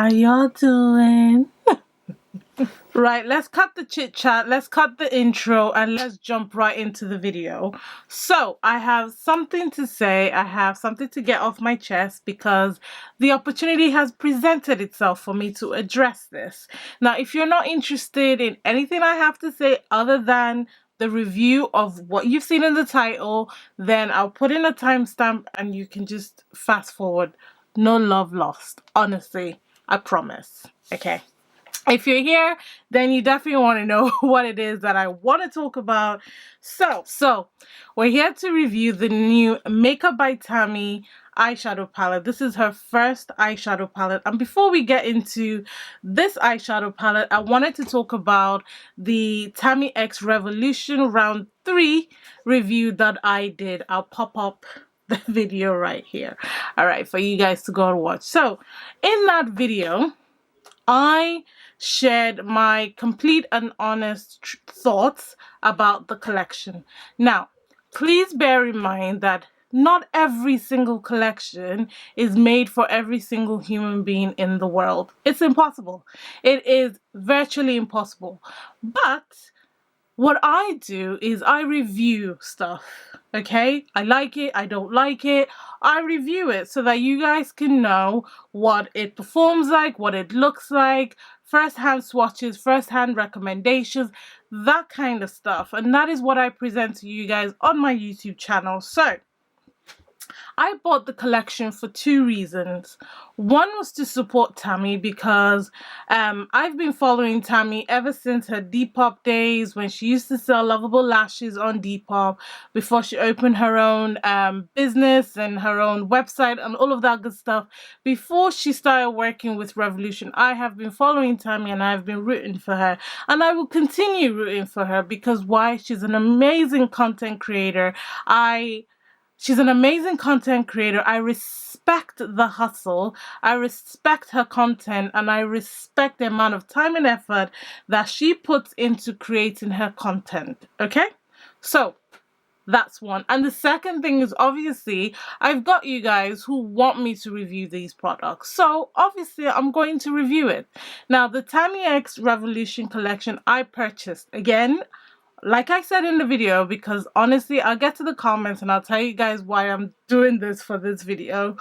How y'all doing? Right, let's cut the chit chat, let's cut the intro, and let's jump right into the video. So I have something to say, I have something to get off my chest because the opportunity has presented itself for me to address this. Now, if you're not interested in anything I have to say other than the review of what you've seen in the title, then I'll put in a timestamp and you can just fast forward. No love lost, honestly, I promise. Okay. If you're here, then you definitely want to know what it is that I want to talk about. So we're here to review the new Makeup by Tammi eyeshadow palette. This is her first eyeshadow palette. And before we get into this eyeshadow palette, I wanted to talk about the Tammi X Revolution Round 3 review that I did. I'll pop up the video right here. All right, for you guys to go and watch. So in that video, I shared my complete and honest thoughts about the collection. Now, please bear in mind that not every single collection is made for every single human being in the world. It's impossible. It is virtually impossible. But what I do is I review stuff, okay? I like it, I don't like it, I review it so that you guys can know what it performs like, what it looks like, first-hand swatches, first-hand recommendations, that kind of stuff. And that is what I present to you guys on my YouTube channel. So I bought the collection for two reasons. One was to support Tammi because I've been following Tammi ever since her Depop days when she used to sell lovable lashes on Depop before she opened her own business and her own website and all of that good stuff. Before she started working with Revolution, I have been following Tammi and I've been rooting for her. And I will continue rooting for her because why? She's an amazing content creator. She's an amazing content creator. I respect the hustle. I respect her content and I respect the amount of time and effort that she puts into creating her content. Okay? So that's one. And the second thing is obviously I've got you guys who want me to review these products. So obviously I'm going to review it. Now the Tammi X Revolution collection I purchased. Again, like I said in the video, because honestly, I'll get to the comments and I'll tell you guys why I'm doing this for this video.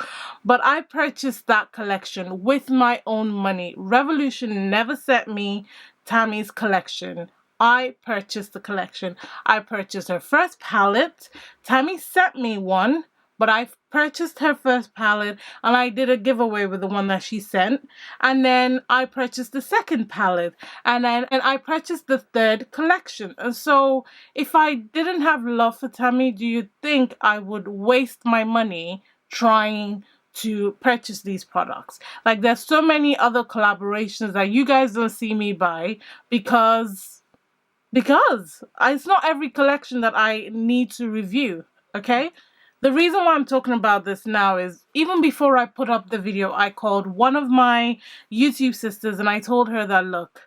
But I purchased that collection with my own money. Revolution never sent me Tammi's collection. I purchased the collection. I purchased her first palette. Tammi sent me one, but I purchased her first palette and I did a giveaway with the one that she sent. And then I purchased the second palette and I purchased the third collection. And so if I didn't have love for Tammi, do you think I would waste my money trying to purchase these products? Like there's so many other collaborations that you guys don't see me buy because it's not every collection that I need to review, okay? The reason why I'm talking about this now is even before I put up the video, I called one of my YouTube sisters and I told her that, look,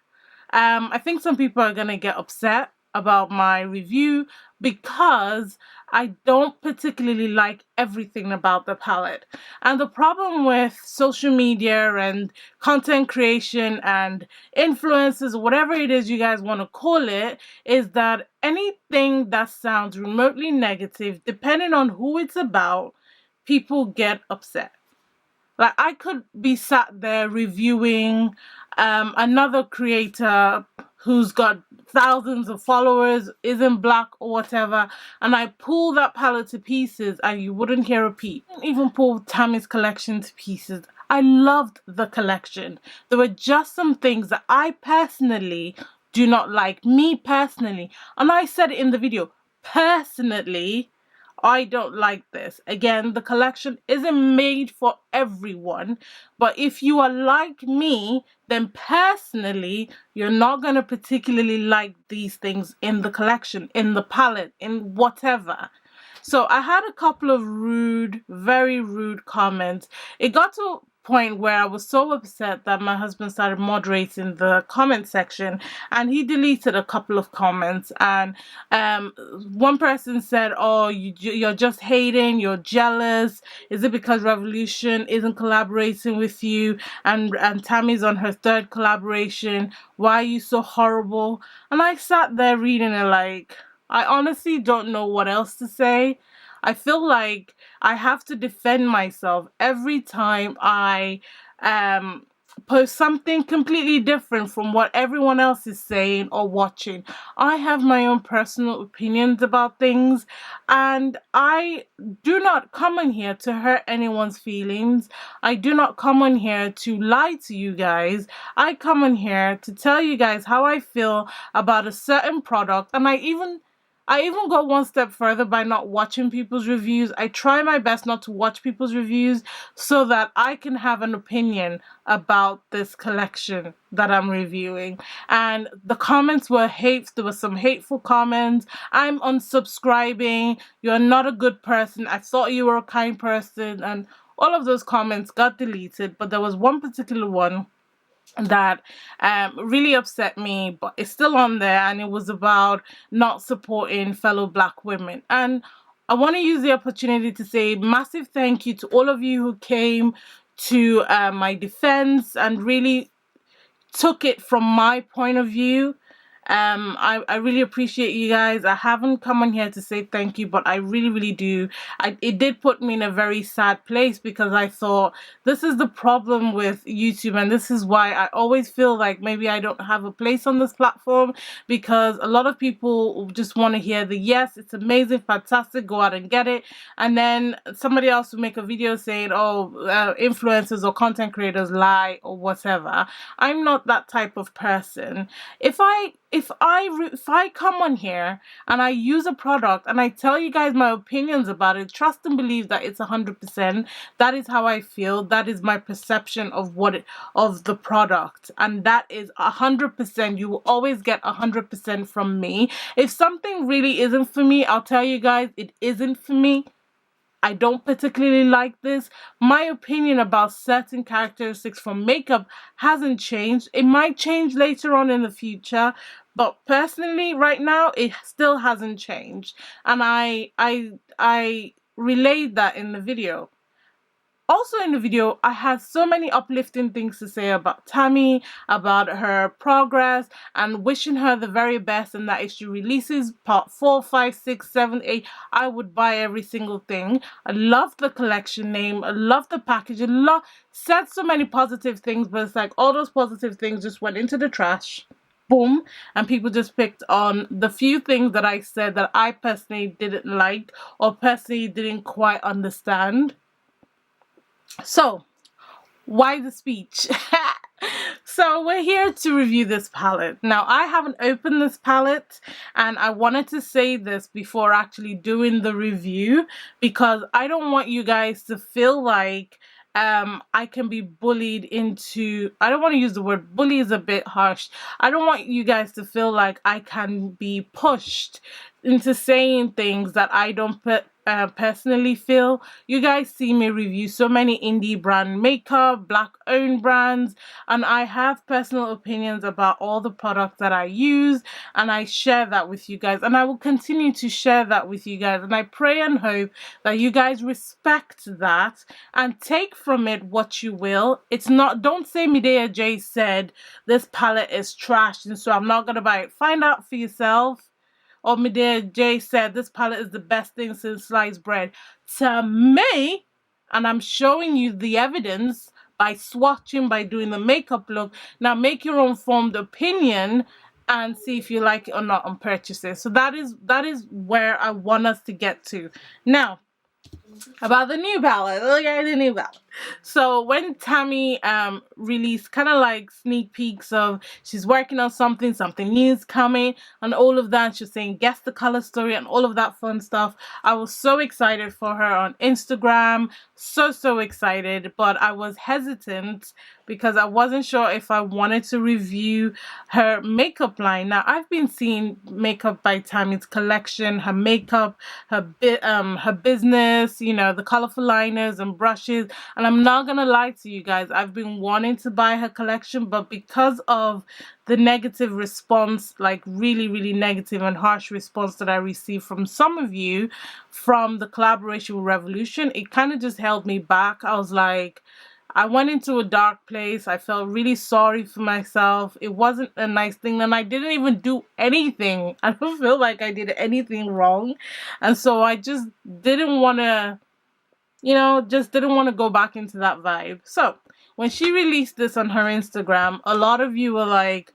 I think some people are going to get upset about my review because I don't particularly like everything about the palette. And the problem with social media and content creation and influencers, whatever it is you guys want to call it, is that anything that sounds remotely negative, depending on who it's about, people get upset. Like I could be sat there reviewing another creator who's got thousands of followers, isn't black or whatever, and I pull that palette to pieces and you wouldn't hear a peep. I didn't even pull Tammi's collection to pieces. I loved the collection. There were just some things that I personally do not like. Me personally. And I said it in the video. Personally, I don't like this. Again, the collection isn't made for everyone, but if you are like me, then personally, you're not going to particularly like these things in the collection, in the palette, in whatever. So I had a couple of rude, very rude comments. It got to a point where I was so upset that my husband started moderating the comment section, and he deleted a couple of comments. And one person said, "Oh, you're just hating, you're jealous. Is it because Revolution isn't collaborating with you, and Tammy's on her third collaboration? Why are you so horrible?" And I sat there reading it like, I honestly don't know what else to say. I feel like I have to defend myself every time I um post something completely different from what everyone else is saying or watching. I have my own personal opinions about things, and I do not come in here to hurt anyone's feelings. I do not come in here to lie to you guys. I come in here to tell you guys how I feel about a certain product, and I even go one step further by not watching people's reviews. I try my best not to watch people's reviews so that I can have an opinion about this collection that I'm reviewing. And the comments were hate. There were some hateful comments. I'm unsubscribing. You're not a good person. I thought you were a kind person. And all of those comments got deleted. But there was one particular one that really upset me, but it's still on there, and it was about not supporting fellow Black women. And I want to use the opportunity to say massive thank you to all of you who came to my defense and really took it from my point of view. I really appreciate you guys. I haven't come on here to say thank you, but I really do. It did put me in a very sad place, because I thought this is the problem with YouTube, and this is why I always feel like maybe I don't have a place on this platform, because a lot of people just want to hear the yes, it's amazing, fantastic, go out and get it, and then somebody else will make a video saying, oh, influencers or content creators lie or whatever. I'm not that type of person. If I come on here and I use a product and I tell you guys my opinions about it, trust and believe that it's 100%. That is how I feel. That is my perception of of the product, and that is 100%. You will always get 100% from me. If something really isn't for me, I'll tell you guys it isn't for me. I don't particularly like this. My opinion about certain characteristics from makeup hasn't changed. It might change later on in the future, but personally, right now, it still hasn't changed. And I relayed that in the video. Also in the video, I had so many uplifting things to say about Tammi, about her progress, and wishing her the very best, and that if she releases part 4, 5, 6, 7, 8, I would buy every single thing. I love the collection name. I love the package. Said so many positive things, but it's like all those positive things just went into the trash. Boom. And people just picked on the few things that I said that I personally didn't like or personally didn't quite understand. So, why the speech? So we're here to review this palette. Now, I haven't opened this palette, and I wanted to say this before actually doing the review, because I don't want you guys to feel like I can be bullied into, I don't want to use the word bully, is a bit harsh. I don't want you guys to feel like I can be pushed into saying things that I don't personally feel. You guys see me review so many indie brand makeup, Black owned brands, and I have personal opinions about all the products that I use, and I share that with you guys, and I will continue to share that with you guys, and I pray and hope that you guys respect that and take from it what you will. It's not, don't say Medea J said this palette is trash and so I'm not gonna buy it. Find out for yourself. Or Medea J said this palette is the best thing since sliced bread. To me, and I'm showing you the evidence by swatching, by doing the makeup look. Now make your own formed opinion and see if you like it or not on purchases. So that is where I want us to get to. Now, about the new palette. Look at the new palette. So when Tammi released kind of like sneak peeks of she's working on something new is coming and all of that, she's saying guess the color story and all of that fun stuff, I was so excited for her on Instagram. So excited, but I was hesitant because I wasn't sure if I wanted to review her makeup line. Now, I've been seeing makeup by Tammi's collection, her makeup, her business, this, you know, the colorful liners and brushes. And I'm not gonna lie to you guys, I've been wanting to buy her collection, but because of the negative response, like really negative and harsh response that I received from some of you from the collaboration with Revolution, it kind of just held me back. I was like, I went into a dark place. I felt really sorry for myself. It wasn't a nice thing, and I didn't even do anything. I don't feel like I did anything wrong. And so I just didn't want to, you know, just didn't want to go back into that vibe. So when she released this on her Instagram, a lot of you were like,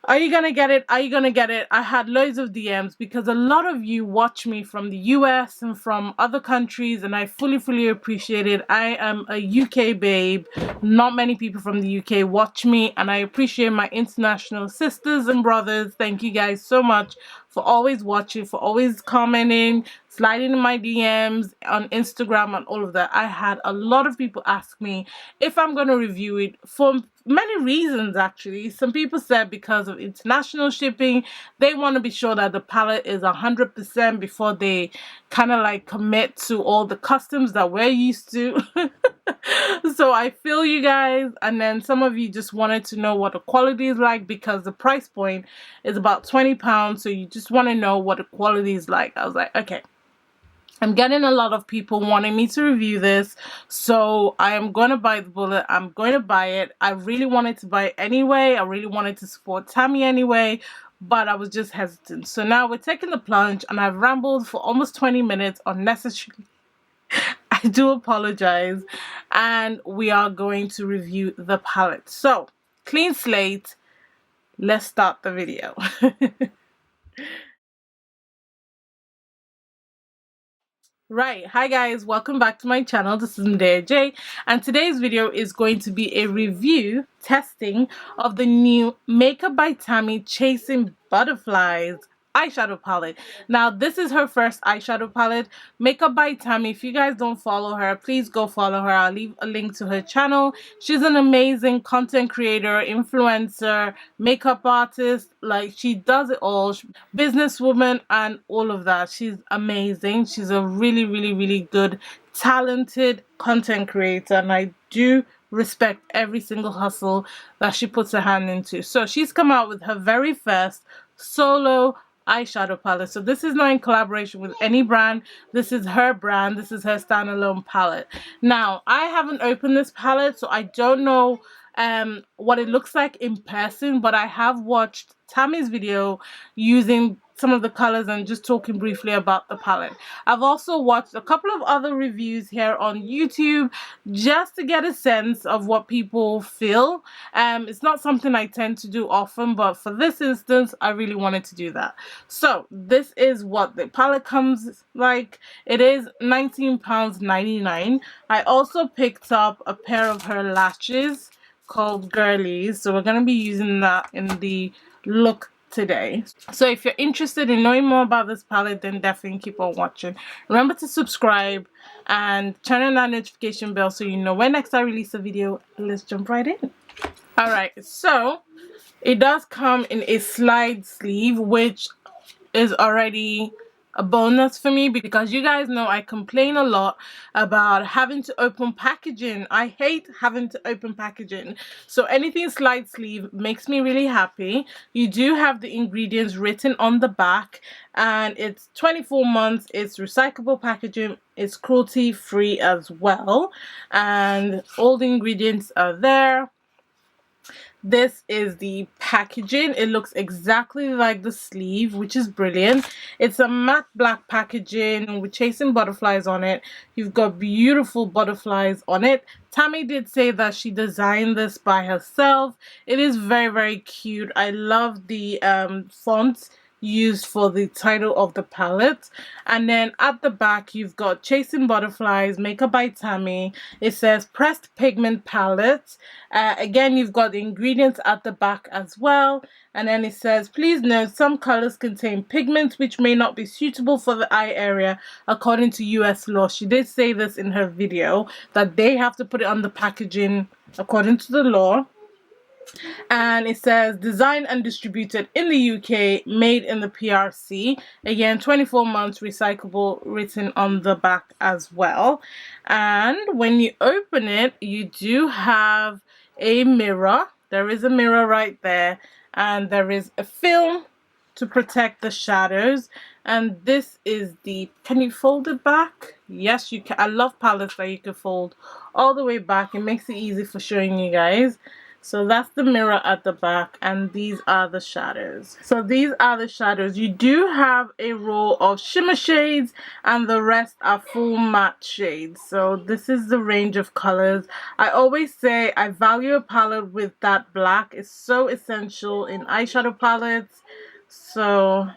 are you gonna get it? Are you gonna get it? I had loads of DMs because a lot of you watch me from the US and from other countries, and I fully appreciate it. I am a UK babe. Not many people from the UK watch me, and I appreciate my international sisters and brothers. Thank you guys so much for always watching, for always commenting, sliding in my DMs on Instagram and all of that. I had a lot of people ask me if I'm going to review it for many reasons, actually. Some people said because of international shipping, they want to be sure that the palette is 100% before they kind of like commit to all the customs that we're used to. So I feel you guys. And then some of you just wanted to know what the quality is like because the price point is about £20, so you just want to know what the quality is like. I was like, okay, I'm getting a lot of people wanting me to review this, so I am going to bite the bullet. I'm going to buy it. I really wanted to buy it anyway. I really wanted to support Tammi anyway, but I was just hesitant. So now we're taking the plunge, and I've rambled for almost 20 minutes unnecessarily. I do apologize. And we are going to review the palette. So, clean slate. Let's start the video. Right, hi guys, welcome back to my channel. This is Mdea J, and today's video is going to be a review testing of the new Makeup by Tammi Chasing Butterflies eyeshadow palette. Now this is her first eyeshadow palette. Makeup by Tammi, if you guys don't follow her, please go follow her. I'll leave a link to her channel. She's an amazing content creator, influencer, makeup artist. Like, she does it all. Businesswoman and all of that. She's amazing. She's a really good, talented content creator, and I do respect every single hustle that she puts her hand into. So she's come out with her very first solo eyeshadow palette. So this is not in collaboration with any brand. This is her brand. This is her standalone palette. Now, I haven't opened this palette, so I don't know what it looks like in person, but I have watched Tammi's video using some of the colors and just talking briefly about the palette. I've also watched a couple of other reviews here on YouTube just to get a sense of what people feel. It's not something I tend to do often, but for this instance, I really wanted to do that. So this is what the palette comes like. It is £19.99. I also picked up a pair of her lashes called Girlies, so we're going to be using that in the look today. So if you're interested in knowing more about this palette, then definitely keep on watching. Remember to subscribe and turn on that notification bell so you know when next I release a video. Let's jump right in. Alright, so it does come in a slide sleeve, which is already a bonus for me because you guys know I complain a lot about having to open packaging. I hate having to open packaging. So anything slide sleeve makes me really happy. You do have the ingredients written on the back, and it's 24 months. It's recyclable packaging. It's cruelty free as well, and all the ingredients are there. This is the packaging. It looks exactly like the sleeve, which is brilliant. It's a matte black packaging with chasing butterflies on it. You've got beautiful butterflies on it. Tammi did say that she designed this by herself. It is very cute. I love the font used for the title of the palette. And then at the back you've got Chasing Butterflies, Makeup by Tammi. It says pressed pigment palette. Again, you've got the ingredients at the back as well. And then it says, please note some colors contain pigments which may not be suitable for the eye area according to US law. She did say this in her video, that they have to put it on the packaging according to the law. And it says designed and distributed in the UK, made in the PRC. Again, 24 months recyclable written on the back as well. And when you open it, you do have a mirror. There is a mirror right there, and there is a film to protect the shadows. And this is the, can you fold it back? Yes, you can. I love palettes that you can fold all the way back. It makes it easy for showing you guys. So that's the mirror at the back, and these are the shadows. So these are the shadows. You do have a row of shimmer shades, and the rest are full matte shades. So this is the range of colors. I always say I value a palette with that black. It's so essential in eyeshadow palettes. So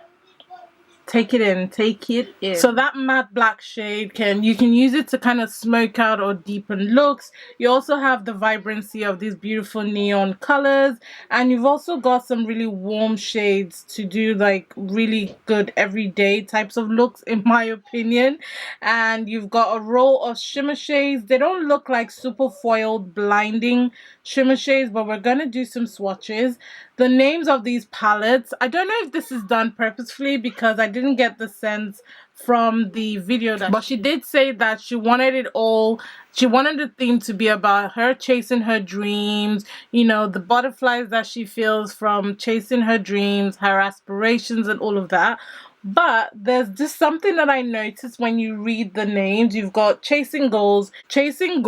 take it in, take it in. So that matte black shade, you can use it to kind of smoke out or deepen looks. You also have the vibrancy of these beautiful neon colors, and you've also got some really warm shades to do like really good everyday types of looks, in my opinion. And you've got a row of shimmer shades. They don't look like super foiled blinding shimmer shades, but we're gonna do some swatches. The names of these palettes, I don't know if this is done purposefully because I didn't get the sense from the video, but she did say that she wanted it all. She wanted the theme to be about her chasing her dreams, you know, the butterflies that she feels from chasing her dreams, her aspirations and all of that. But there's just something that I noticed when you read the names. You've got chasing goals, chasing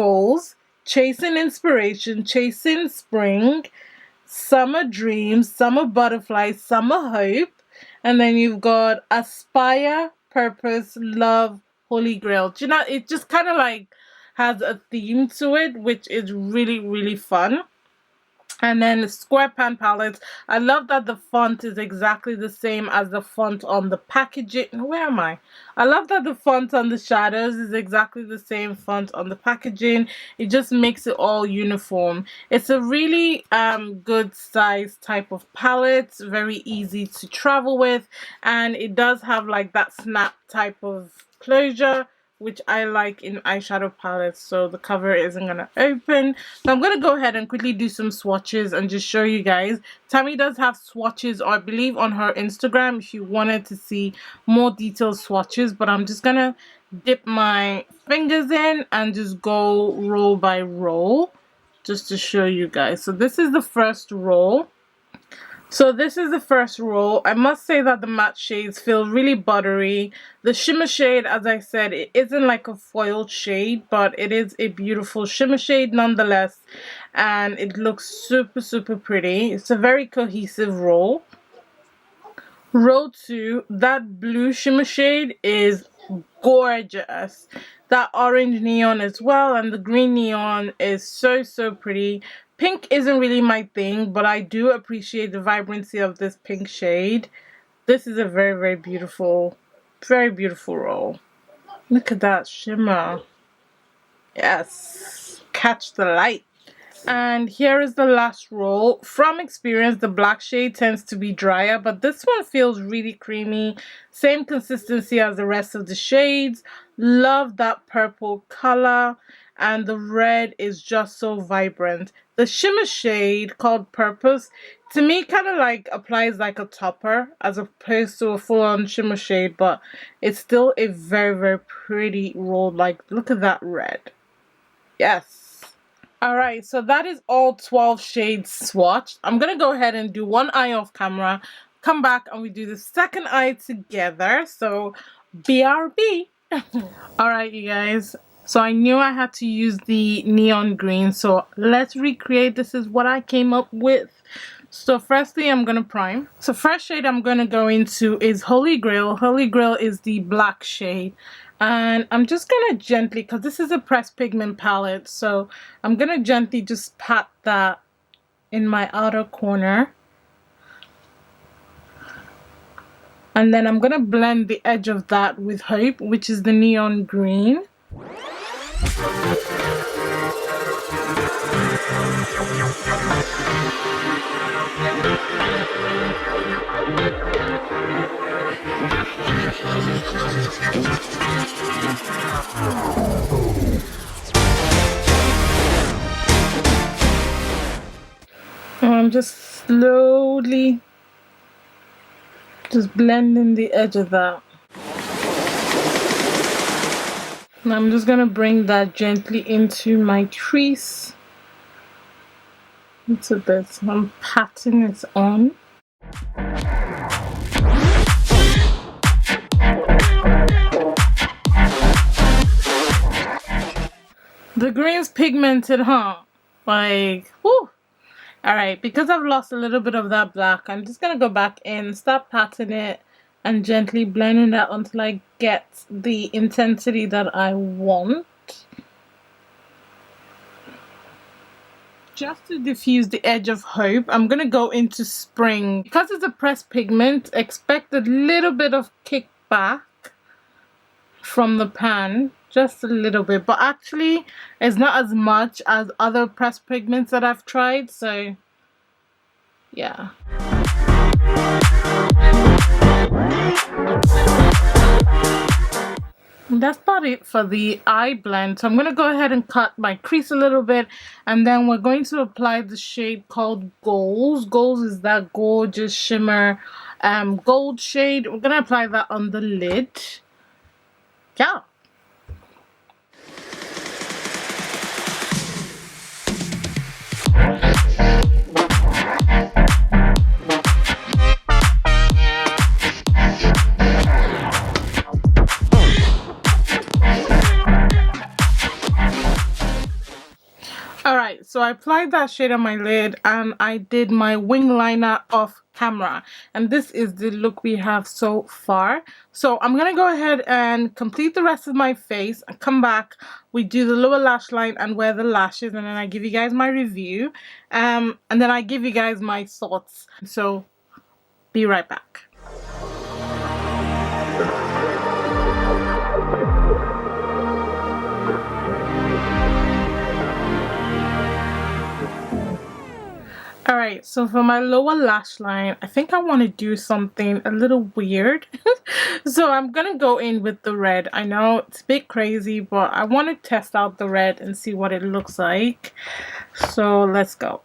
inspiration, chasing spring, summer dreams, summer butterflies, summer hope, and then you've got aspire, purpose, love, holy grail. Do you know, it just kind of like has a theme to it, which is really, really fun. And then square pan palettes. I love that the font is exactly the same as the font on the packaging. Where am I? I love that the font on the shadows is exactly the same font on the packaging. It just makes it all uniform. It's a really good size type of palette. Very easy to travel with. And it does have like that snap type of closure, which I like in eyeshadow palettes. So the cover isn't going to open. So I'm going to go ahead and quickly do some swatches and just show you guys. Tammi does have swatches, or I believe on her Instagram, if you wanted to see more detailed swatches. But I'm just going to dip my fingers in and just go roll by roll just to show you guys. So this is the first roll. I must say that the matte shades feel really buttery. The shimmer shade, as I said, it isn't like a foiled shade, but it is a beautiful shimmer shade nonetheless. And it looks super, super pretty. It's a very cohesive roll. Row 2, that blue shimmer shade is gorgeous. That orange neon as well, and the green neon is so, so pretty. Pink isn't really my thing, but I do appreciate the vibrancy of this pink shade. This is a very, very beautiful roll. Look at that shimmer. Yes. Catch the light. And here is the last roll. From experience, the black shade tends to be drier, but this one feels really creamy. Same consistency as the rest of the shades. Love that purple color, and the red is just so vibrant. The shimmer shade called Purpose, to me, kind of like applies like a topper as opposed to a full-on shimmer shade, but it's still a very, very pretty roll. Like, look at that red. Yes. Alright, so that is all 12 shades swatched. I'm going to go ahead and do one eye off camera, come back, and we do the second eye together. So, BRB. Alright, you guys. So I knew I had to use the neon green. So let's recreate. This is what I came up with. So firstly, I'm going to prime. So first shade I'm going to go into is Holy Grail. Holy Grail is the black shade. And I'm just going to gently, because this is a pressed pigment palette, so I'm going to gently just pat that in my outer corner. And then I'm going to blend the edge of that with Hope, which is the neon green. just slowly just blending the edge of that. And I'm just gonna bring that gently into my crease. It's a bit. I'm patting it on. The green's pigmented, huh? Like, whoo! Alright, because I've lost a little bit of that black, I'm just gonna go back in, start patting it, and gently blending that until I get the intensity that I want. Just to diffuse the edge of hope, I'm gonna go into spring. Because it's a pressed pigment, expect a little bit of kickback from the pan. Just a little bit, but actually it's not as much as other pressed pigments that I've tried, so yeah. That's about it for the eye blend. So I'm going to go ahead and cut my crease a little bit, and then we're going to apply the shade called Goals. Goals is that gorgeous shimmer gold shade. We're going to apply that on the lid. Yeah. Alright, so I applied that shade on my lid and I did my wing liner off camera. And this is the look we have so far. So I'm going to go ahead and complete the rest of my face and come back. We do the lower lash line and wear the lashes, and then I give you guys my review. And then I give you guys my thoughts. So be right back. Alright, so for my lower lash line, I think I want to do something a little weird. So I'm going to go in with the red. I know it's a bit crazy, but I want to test out the red and see what it looks like. So let's go.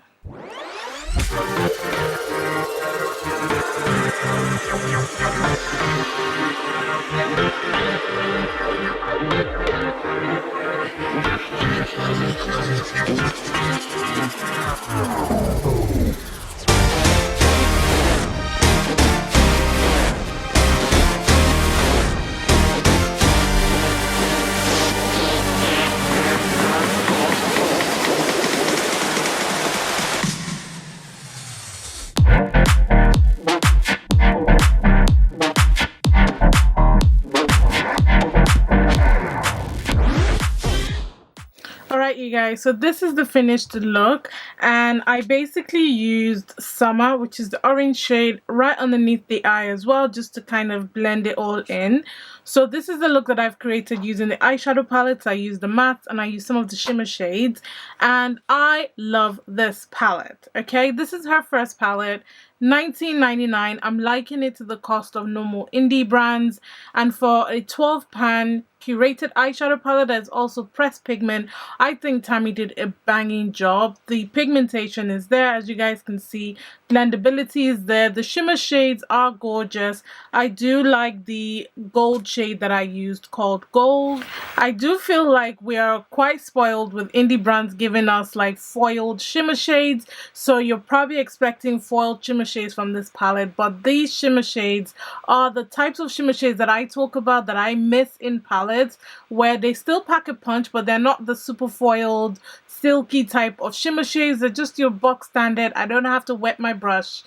You guys, so this is the finished look, and I basically used Summer, which is the orange shade, right underneath the eye as well, just to kind of blend it all in. So this is the look that I've created using the eyeshadow palettes. I used the mattes and I used some of the shimmer shades, and I love this palette. Okay, this is her first palette, $19.99. I'm liking it to the cost of normal indie brands, and for a 12 pan curated eyeshadow palette that's also pressed pigment, I think Tammi did a banging job. The pigmentation is there, as you guys can see. Blendability is there. The shimmer shades are gorgeous. I do like the gold shade that I used called Gold. I do feel like we are quite spoiled with indie brands giving us like foiled shimmer shades, so you're probably expecting foiled shimmer shades from this palette, but these shimmer shades are the types of shimmer shades that I talk about, that I miss in palettes, where they still pack a punch, but they're not the super foiled silky type of shimmer shades. They're just your box standard, I don't have to wet my brush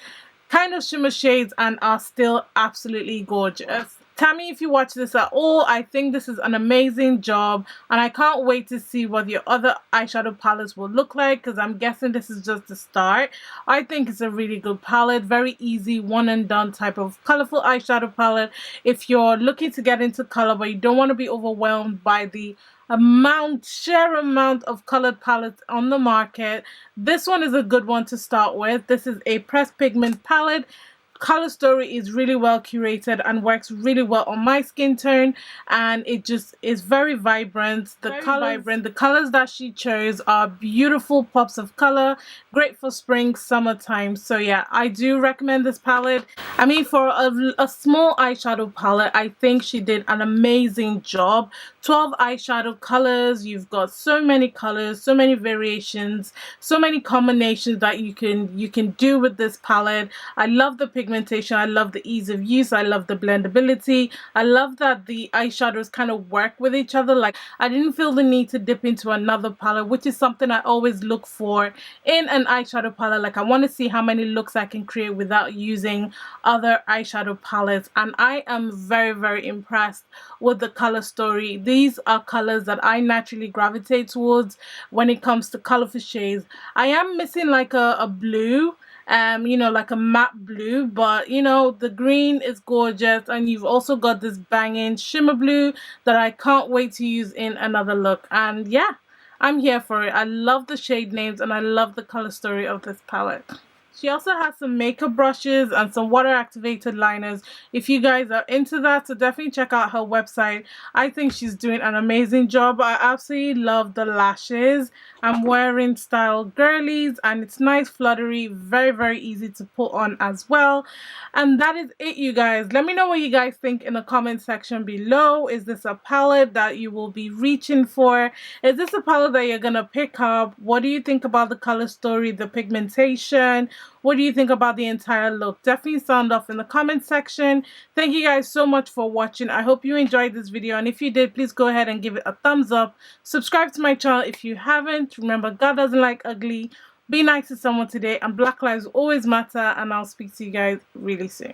kind of shimmer shades, and are still absolutely gorgeous. Tammi, if you watch this at all, I think this is an amazing job, and I can't wait to see what your other eyeshadow palettes will look like, because I'm guessing this is just the start. I think it's a really good palette, very easy, one and done type of colorful eyeshadow palette. If you're looking to get into color but you don't want to be overwhelmed by the sheer amount of colored palettes on the market, this one is a good one to start with. This is a pressed pigment palette color story is really well curated and works really well on my skin tone, and it just is very vibrant. The colors that she chose are beautiful pops of color, great for spring, summertime. So yeah, I do recommend this palette. I mean, for a small eyeshadow palette, I think she did an amazing job. 12 eyeshadow colors, you've got so many colors, so many variations, so many combinations that you can do with this palette. I love the pigmentation, I love the ease of use, I love the blendability, I love that the eyeshadows kind of work with each other. Like, I didn't feel the need to dip into another palette, which is something I always look for in an eyeshadow palette. Like, I want to see how many looks I can create without using other eyeshadow palettes, and I am very, very impressed with the color story. These are colors that I naturally gravitate towards when it comes to colorful shades. I am missing like a blue, you know, like a matte blue, but you know, the green is gorgeous, and you've also got this banging shimmer blue that I can't wait to use in another look. And yeah, I'm here for it. I love the shade names and I love the color story of this palette. She also has some makeup brushes and some water activated liners if you guys are into that, so definitely check out her website. I think she's doing an amazing job. I absolutely love the lashes. I'm wearing style girlies and it's nice fluttery, very, very easy to put on as well. And that is it, you guys. Let me know what you guys think in the comment section below. Is this a palette that you will be reaching for? Is this a palette that you're gonna pick up? What do you think about the color story, the pigmentation? What do you think about the entire look? Definitely sound off in the comment section. Thank you guys so much for watching. I hope you enjoyed this video, and if you did, please go ahead and give it a thumbs up. Subscribe to my channel if you haven't. Remember, God doesn't like ugly. Be nice to someone today, and Black lives always matter, and I'll speak to you guys really soon.